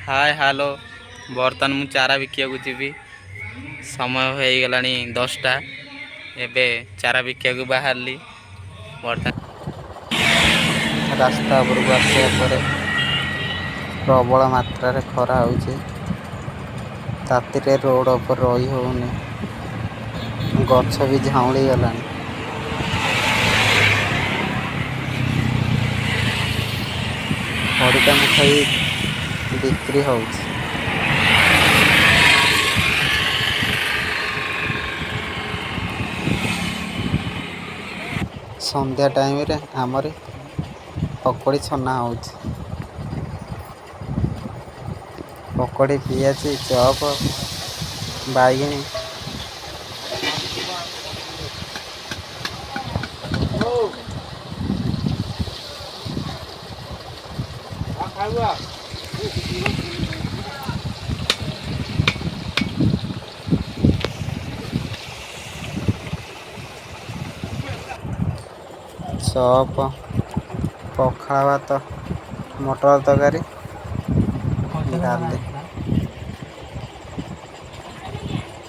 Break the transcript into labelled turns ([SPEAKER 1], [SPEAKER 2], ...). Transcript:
[SPEAKER 1] hi hello बर्तमान मु चारा बिकिया जीवी समय हो गला 10टा एबे चारा बिकिया बाहरली रास्ता उपरକୁ ଆସିବା ପରେ प्रबल मात्रा रे खरा होउची तातीरे रोड ऊपर रही होउनी गछ भी झाउली गलानी हरिका मुखाई बिक्री होउची संध्या टाइम रे हमरे पकोड़ी छना होउची पकोड़ी पियाची चॉप बाइगणी चॉप पखाड़ा भात मटर तरकारी डाली